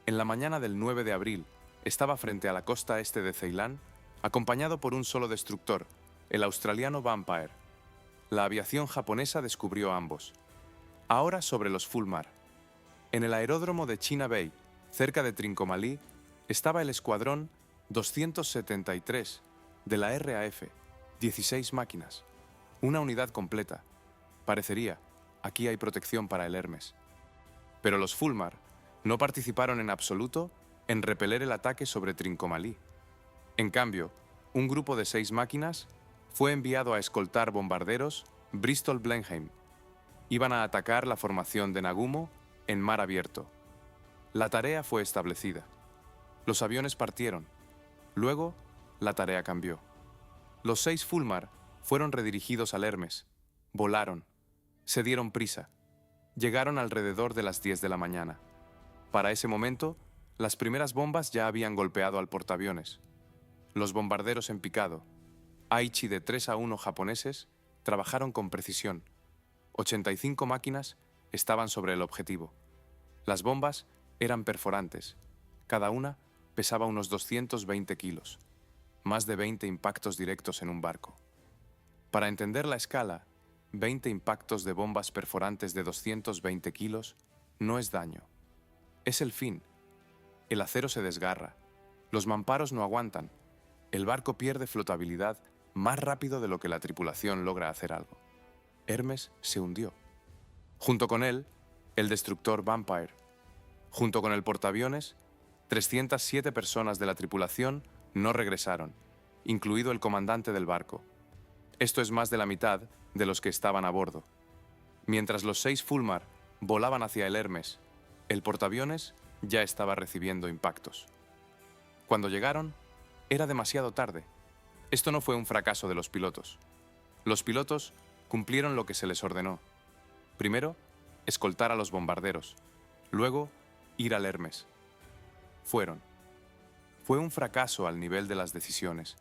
[SPEAKER 1] En la mañana del 9 de abril, estaba frente a la costa este de Ceilán, acompañado por un solo destructor, el australiano Vampire. La aviación japonesa descubrió ambos. Ahora sobre los Fulmar. En el aeródromo de China Bay, cerca de Trincomalee, estaba el escuadrón 273 de la RAF, 16 máquinas, una unidad completa. Parecería, aquí hay protección para el Hermes. Pero los Fulmar no participaron en absoluto en repeler el ataque sobre Trincomalee. En cambio, un grupo de 6 máquinas fue enviado a escoltar bombarderos Bristol-Blenheim. Iban a atacar la formación de Nagumo en mar abierto. La tarea fue establecida. Los aviones partieron. Luego, la tarea cambió. Los 6 Fulmar fueron redirigidos al Hermes. Volaron. Se dieron prisa. Llegaron alrededor de las 10 de la mañana. Para ese momento, las primeras bombas ya habían golpeado al portaaviones. Los bombarderos en picado, Aichi de 3-1 japoneses, trabajaron con precisión. 85 máquinas estaban sobre el objetivo. Las bombas eran perforantes. Cada una pesaba unos 220 kilos. Más de 20 impactos directos en un barco. Para entender la escala, 20 impactos de bombas perforantes de 220 kilos no es daño. Es el fin. El acero se desgarra. Los mamparos no aguantan. El barco pierde flotabilidad más rápido de lo que la tripulación logra hacer algo. Hermes se hundió. Junto con él, el destructor Vampire. Junto con el portaaviones, 307 personas de la tripulación no regresaron, incluido el comandante del barco. Esto es más de la mitad de los que estaban a bordo. Mientras los 6 Fulmar volaban hacia el Hermes, el portaaviones ya estaba recibiendo impactos. Cuando llegaron, era demasiado tarde. Esto no fue un fracaso de los pilotos. Los pilotos cumplieron lo que se les ordenó. Primero, escoltar a los bombarderos. Luego, ir al Hermes. Fueron. Fue un fracaso al nivel de las decisiones.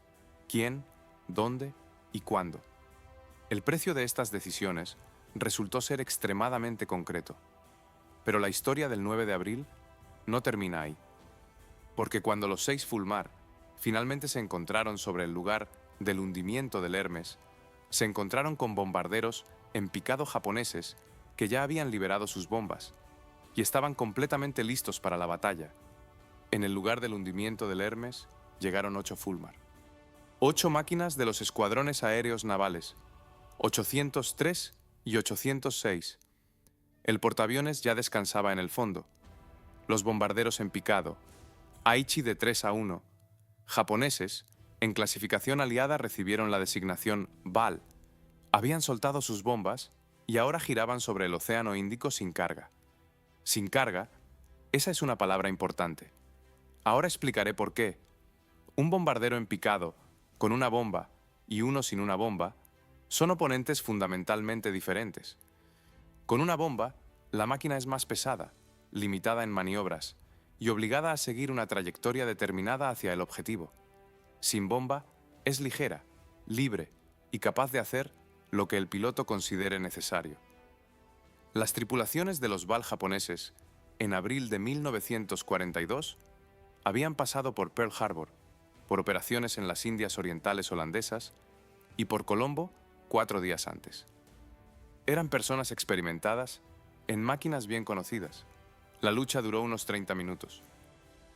[SPEAKER 1] ¿Quién, dónde y cuándo? El precio de estas decisiones resultó ser extremadamente concreto. Pero la historia del 9 de abril no termina ahí. Porque cuando los 6 Fulmar finalmente se encontraron sobre el lugar del hundimiento del Hermes, se encontraron con bombarderos en picado japoneses que ya habían liberado sus bombas y estaban completamente listos para la batalla. En el lugar del hundimiento del Hermes llegaron 8 Fulmar. 8 máquinas de los escuadrones aéreos navales, 803 y 806. El portaaviones ya descansaba en el fondo. Los bombarderos en picado, Aichi de 3-1, japoneses, en clasificación aliada recibieron la designación BAL. Habían soltado sus bombas y ahora giraban sobre el Océano Índico sin carga. Sin carga, esa es una palabra importante. Ahora explicaré por qué. Un bombardero en picado, con una bomba, y uno sin una bomba, son oponentes fundamentalmente diferentes. Con una bomba, la máquina es más pesada, limitada en maniobras, y obligada a seguir una trayectoria determinada hacia el objetivo. Sin bomba, es ligera, libre y capaz de hacer lo que el piloto considere necesario. Las tripulaciones de los BAL japoneses, en abril de 1942, habían pasado por Pearl Harbor, por operaciones en las Indias Orientales holandesas y por Colombo 4 días antes. Eran personas experimentadas en máquinas bien conocidas. La lucha duró unos 30 minutos.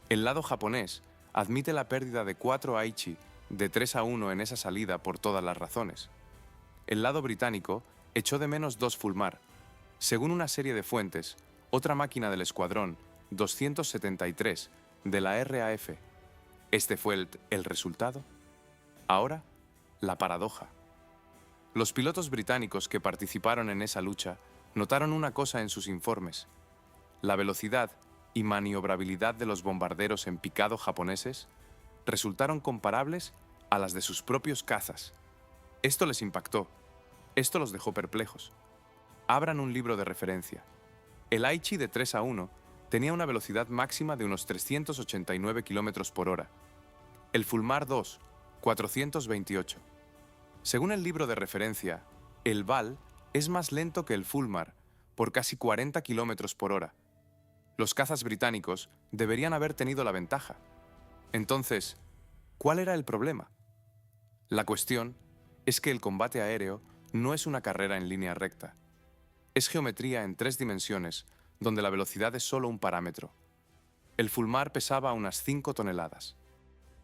[SPEAKER 1] El lado japonés admite la pérdida de 4 Aichi de 3-1 en esa salida por todas las razones. El lado británico echó de menos 2 Fulmar. Según una serie de fuentes, otra máquina del escuadrón 273 de la RAF. ¿Este fue el resultado? Ahora, la paradoja. Los pilotos británicos que participaron en esa lucha notaron una cosa en sus informes. La velocidad y maniobrabilidad de los bombarderos en picado japoneses resultaron comparables a las de sus propios cazas. Esto les impactó. Esto los dejó perplejos. Abran un libro de referencia. El Aichi de 3-1 tenía una velocidad máxima de unos 389 km por hora. El Fulmar 2, 428. Según el libro de referencia, el BAL es más lento que el Fulmar por casi 40 km por hora. Los cazas británicos deberían haber tenido la ventaja. Entonces, ¿cuál era el problema? La cuestión es que el combate aéreo no es una carrera en línea recta. Es geometría en 3 dimensiones, donde la velocidad es solo un parámetro. El Fulmar pesaba unas 5 toneladas.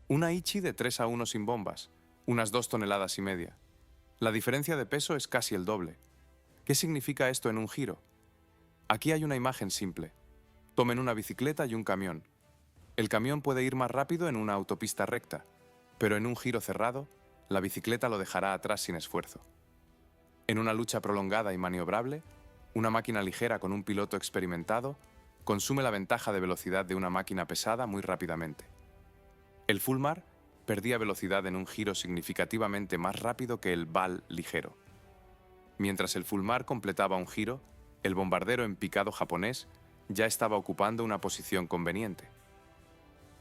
[SPEAKER 1] Un Aichi de 3-1 sin bombas, unas 2,5 toneladas. La diferencia de peso es casi el doble. ¿Qué significa esto en un giro? Aquí hay una imagen simple. Tomen una bicicleta y un camión. El camión puede ir más rápido en una autopista recta, pero en un giro cerrado, la bicicleta lo dejará atrás sin esfuerzo. En una lucha prolongada y maniobrable, una máquina ligera con un piloto experimentado consume la ventaja de velocidad de una máquina pesada muy rápidamente. El Fulmar perdía velocidad en un giro significativamente más rápido que el BAL ligero. Mientras el Fulmar completaba un giro, el bombardero en picado japonés ya estaba ocupando una posición conveniente.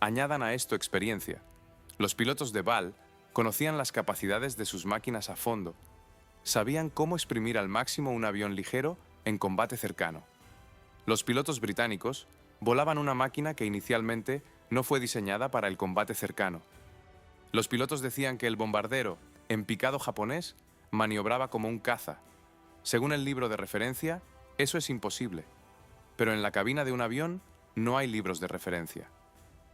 [SPEAKER 1] Añadan a esto experiencia. Los pilotos de BAL conocían las capacidades de sus máquinas a fondo. Sabían cómo exprimir al máximo un avión ligero en combate cercano. Los pilotos británicos volaban una máquina que inicialmente no fue diseñada para el combate cercano. Los pilotos decían que el bombardero en picado japonés maniobraba como un caza. Según el libro de referencia, eso es imposible. Pero en la cabina de un avión no hay libros de referencia.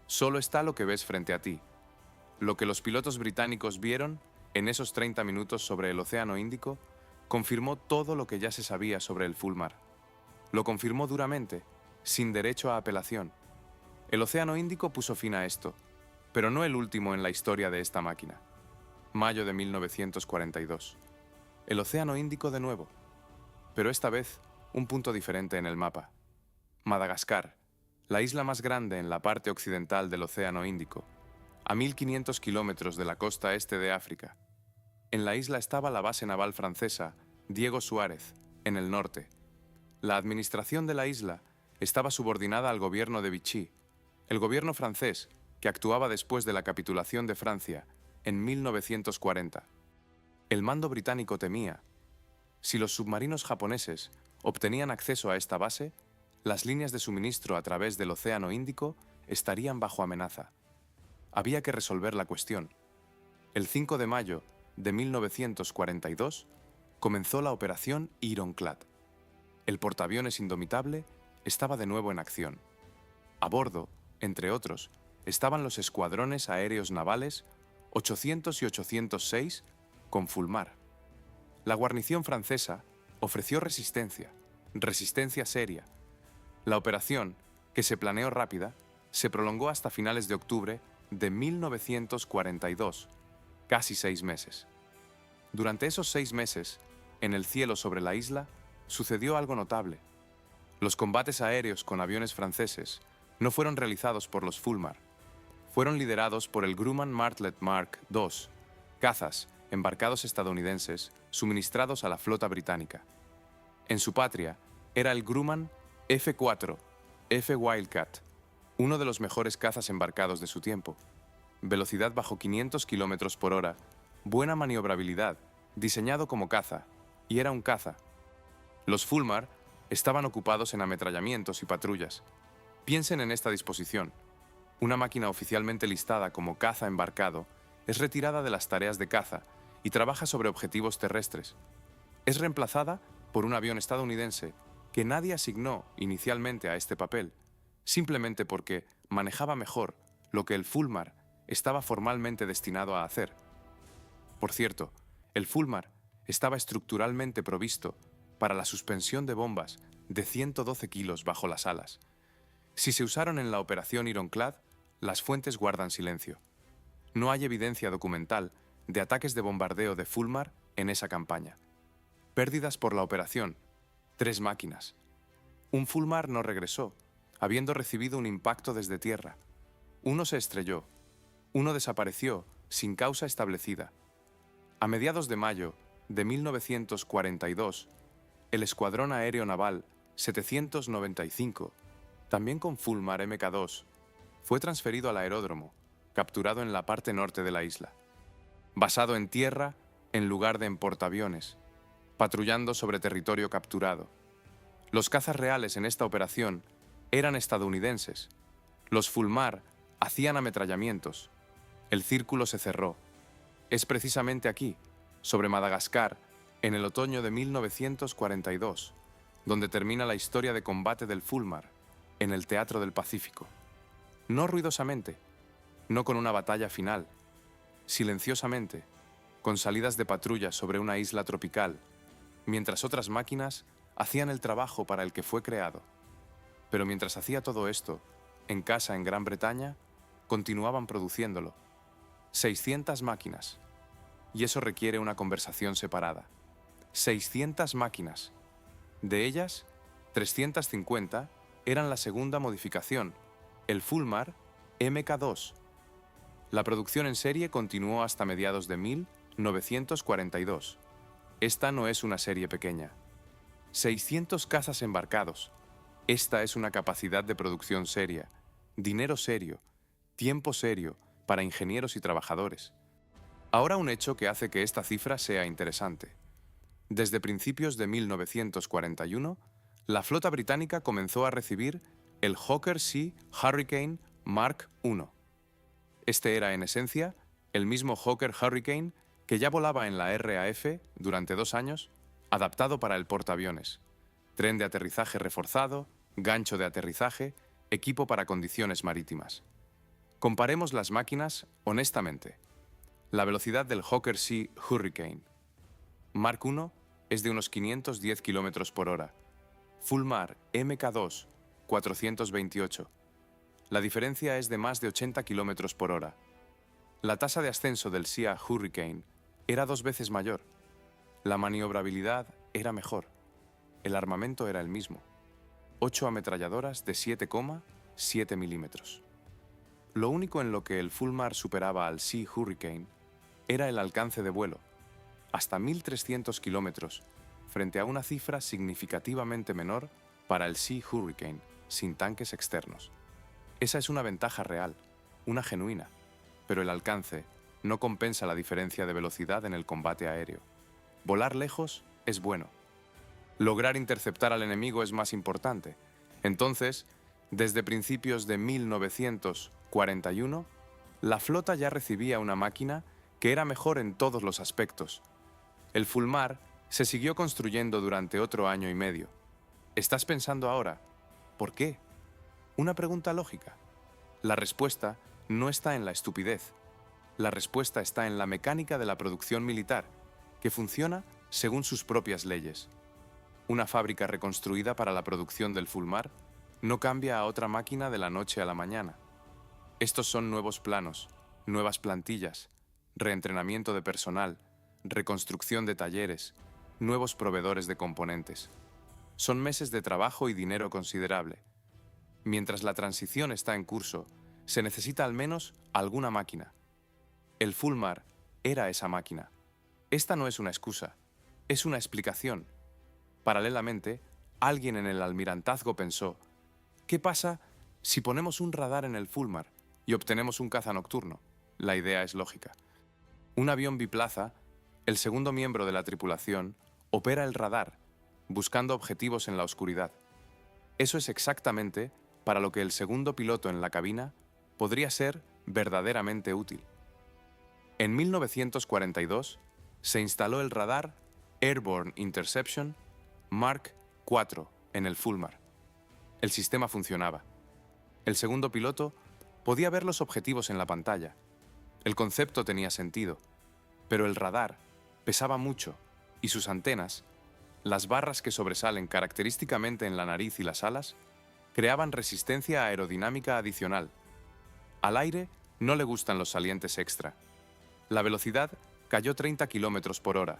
[SPEAKER 1] Solo está lo que ves frente a ti. Lo que los pilotos británicos vieron en esos 30 minutos sobre el Océano Índico confirmó todo lo que ya se sabía sobre el Fulmar. Lo confirmó duramente, sin derecho a apelación. El Océano Índico puso fin a esto, pero no el último en la historia de esta máquina. Mayo de 1942. El Océano Índico de nuevo, pero esta vez un punto diferente en el mapa. Madagascar, la isla más grande en la parte occidental del Océano Índico, a 1.500 kilómetros de la costa este de África. En la isla estaba la base naval francesa Diego Suárez, en el norte. La administración de la isla estaba subordinada al gobierno de Vichy, el gobierno francés que actuaba después de la capitulación de Francia en 1940. El mando británico temía. Si los submarinos japoneses obtenían acceso a esta base, las líneas de suministro a través del Océano Índico estarían bajo amenaza. Había que resolver la cuestión. El 5 de mayo de 1942 comenzó la Operación Ironclad. El portaaviones indomitable estaba de nuevo en acción. A bordo, entre otros, estaban los escuadrones aéreos navales 800 y 806 con Fulmar. La guarnición francesa ofreció resistencia seria. La operación, que se planeó rápida, se prolongó hasta finales de octubre de 1942, casi 6 meses. Durante esos 6 meses, en el cielo sobre la isla, sucedió algo notable. Los combates aéreos con aviones franceses no fueron realizados por los Fulmar. Fueron liderados por el Grumman Martlet Mark II, cazas embarcados estadounidenses suministrados a la flota británica. En su patria, era el Grumman F-4, F Wildcat, uno de los mejores cazas embarcados de su tiempo. Velocidad bajo 500 km por hora, buena maniobrabilidad, diseñado como caza, y era un caza. Los Fulmar estaban ocupados en ametrallamientos y patrullas. Piensen en esta disposición. Una máquina oficialmente listada como caza embarcado es retirada de las tareas de caza y trabaja sobre objetivos terrestres. Es reemplazada por un avión estadounidense que nadie asignó inicialmente a este papel, simplemente porque manejaba mejor lo que el Fulmar estaba formalmente destinado a hacer. Por cierto, el Fulmar estaba estructuralmente provisto para la suspensión de bombas de 112 kilos bajo las alas. Si se usaron en la Operación Ironclad, las fuentes guardan silencio. No hay evidencia documental de ataques de bombardeo de Fulmar en esa campaña. Pérdidas por la operación: 3 máquinas. Un Fulmar no regresó, habiendo recibido un impacto desde tierra. Uno se estrelló. Uno desapareció sin causa establecida. A mediados de mayo de 1942, el Escuadrón Aéreo Naval 795, también con Fulmar Mk2, fue transferido al aeródromo, capturado en la parte norte de la isla. Basado en tierra en lugar de en portaaviones, patrullando sobre territorio capturado. Los cazas reales en esta operación eran estadounidenses. Los Fulmar hacían ametrallamientos. El círculo se cerró. Es precisamente aquí, sobre Madagascar, en el otoño de 1942, donde termina la historia de combate del Fulmar, en el Teatro del Pacífico. No ruidosamente, no con una batalla final, silenciosamente, con salidas de patrulla sobre una isla tropical, mientras otras máquinas hacían el trabajo para el que fue creado. Pero mientras hacía todo esto, en casa en Gran Bretaña, continuaban produciéndolo. 600 máquinas. Y eso requiere una conversación separada. 600 máquinas. De ellas, 350 eran la segunda modificación, el Fulmar Mk2. La producción en serie continuó hasta mediados de 1942. Esta no es una serie pequeña. 600 cazas embarcados. Esta es una capacidad de producción seria, dinero serio, tiempo serio para ingenieros y trabajadores. Ahora un hecho que hace que esta cifra sea interesante. Desde principios de 1941, la flota británica comenzó a recibir el Hawker Sea Hurricane Mark I. Este era, en esencia, el mismo Hawker Hurricane que ya volaba en la RAF durante 2 años, adaptado para el portaaviones. Tren de aterrizaje reforzado, gancho de aterrizaje, equipo para condiciones marítimas. Comparemos las máquinas honestamente. La velocidad del Hawker Sea Hurricane. Mark I es de unos 510 km por hora. Fulmar Mk2, 428. La diferencia es de más de 80 km por hora. La tasa de ascenso del Sea Hurricane era 2 veces mayor. La maniobrabilidad era mejor. El armamento era el mismo. 8 ametralladoras de 7,7 milímetros. Lo único en lo que el Fulmar superaba al Sea Hurricane era el alcance de vuelo, hasta 1.300 kilómetros, frente a una cifra significativamente menor para el Sea Hurricane, sin tanques externos. Esa es una ventaja real, una genuina, pero el alcance no compensa la diferencia de velocidad en el combate aéreo. Volar lejos es bueno. Lograr interceptar al enemigo es más importante. Entonces, Desde principios de 1941, la flota ya recibía una máquina que era mejor en todos los aspectos. El Fulmar se siguió construyendo durante otro año y medio. ¿Estás pensando ahora, ¿por qué? Una pregunta lógica. La respuesta no está en la estupidez. La respuesta está en la mecánica de la producción militar, que funciona según sus propias leyes. Una fábrica reconstruida para la producción del Fulmar no cambia a otra máquina de la noche a la mañana. Estos son nuevos planos, nuevas plantillas, reentrenamiento de personal, reconstrucción de talleres, nuevos proveedores de componentes. Son meses de trabajo y dinero considerable. Mientras la transición está en curso, se necesita al menos alguna máquina. El Fulmar era esa máquina. Esta no es una excusa, es una explicación. Paralelamente, alguien en el almirantazgo pensó: ¿qué pasa si ponemos un radar en el Fulmar y obtenemos un caza nocturno? La idea es lógica. Un avión biplaza, el segundo miembro de la tripulación, opera el radar, buscando objetivos en la oscuridad. Eso es exactamente para lo que el segundo piloto en la cabina podría ser verdaderamente útil. En 1942 se instaló el radar Airborne Interception Mark IV en el Fulmar. El sistema funcionaba. El segundo piloto podía ver los objetivos en la pantalla. El concepto tenía sentido, pero el radar pesaba mucho y sus antenas, las barras que sobresalen característicamente en la nariz y las alas, creaban resistencia aerodinámica adicional. Al aire no le gustan los salientes extra. La velocidad cayó 30 km por hora.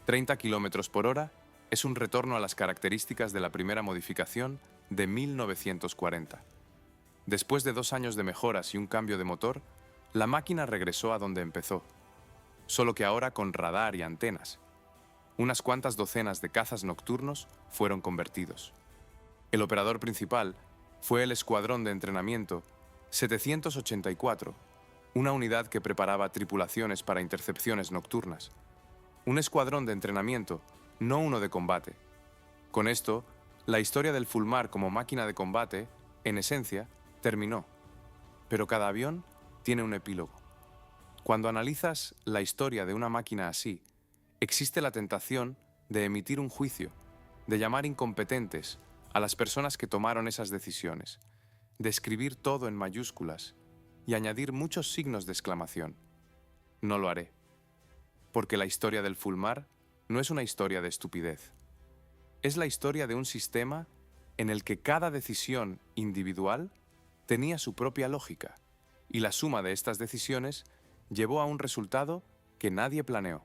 [SPEAKER 1] 30 km por hora es un retorno a las características de la primera modificación de 1940. Después de 2 años de mejoras y un cambio de motor, la máquina regresó a donde empezó, solo que ahora con radar y antenas. Unas cuantas docenas de cazas nocturnos fueron convertidos. El operador principal fue el Escuadrón de Entrenamiento 784, una unidad que preparaba tripulaciones para intercepciones nocturnas. Un escuadrón de entrenamiento, no uno de combate. Con esto, la historia del Fulmar como máquina de combate, en esencia, terminó. Pero cada avión tiene un epílogo. Cuando analizas la historia de una máquina así, existe la tentación de emitir un juicio, de llamar incompetentes a las personas que tomaron esas decisiones, de escribir todo en mayúsculas y añadir muchos signos de exclamación. No lo haré, porque la historia del Fulmar no es una historia de estupidez. Es la historia de un sistema en el que cada decisión individual tenía su propia lógica, y la suma de estas decisiones llevó a un resultado que nadie planeó.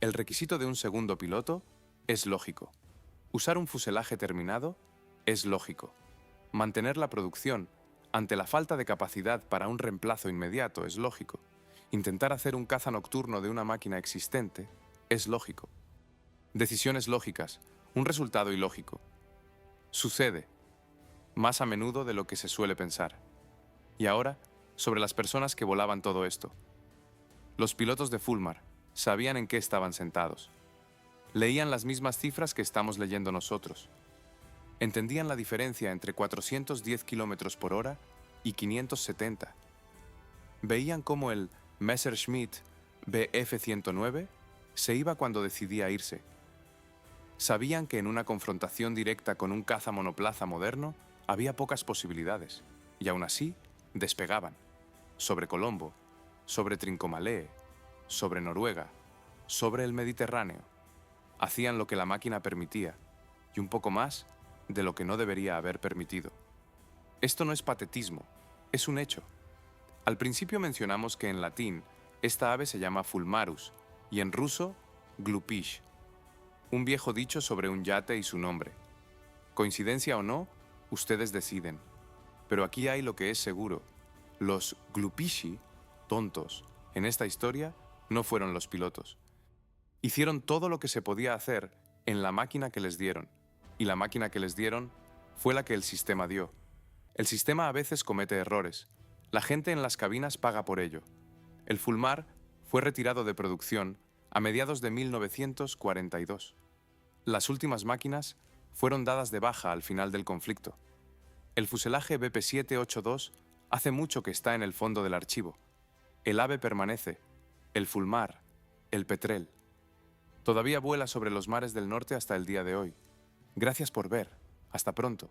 [SPEAKER 1] El requisito de un segundo piloto es lógico. Usar un fuselaje terminado es lógico. Mantener la producción ante la falta de capacidad para un reemplazo inmediato es lógico. Intentar hacer un caza nocturno de una máquina existente es lógico. Decisiones lógicas, un resultado ilógico. Sucede, más a menudo de lo que se suele pensar. Y ahora, sobre las personas que volaban todo esto. Los pilotos de Fulmar sabían en qué estaban sentados. Leían las mismas cifras que estamos leyendo nosotros. Entendían la diferencia entre 410 km por hora y 570. Veían cómo el Messerschmitt Bf-109 se iba cuando decidía irse. Sabían que en una confrontación directa con un caza monoplaza moderno había pocas posibilidades, y aún así despegaban. Sobre Colombo, sobre Trincomalee, sobre Noruega, sobre el Mediterráneo. Hacían lo que la máquina permitía, y un poco más de lo que no debería haber permitido. Esto no es patetismo, es un hecho. Al principio mencionamos que en latín esta ave se llama Fulmarus y en ruso Glupish, un viejo dicho sobre un yate y su nombre. Coincidencia o no, ustedes deciden. Pero aquí hay lo que es seguro. Los Glupishi, tontos, en esta historia no fueron los pilotos. Hicieron todo lo que se podía hacer en la máquina que les dieron, y la máquina que les dieron fue la que el sistema dio. El sistema a veces comete errores. La gente en las cabinas paga por ello. El Fulmar fue retirado de producción a mediados de 1942. Las últimas máquinas fueron dadas de baja al final del conflicto. El fuselaje BP-782 hace mucho que está en el fondo del archivo. El ave permanece, el fulmar, el petrel. Todavía vuela sobre los mares del norte hasta el día de hoy. Gracias por ver. Hasta pronto.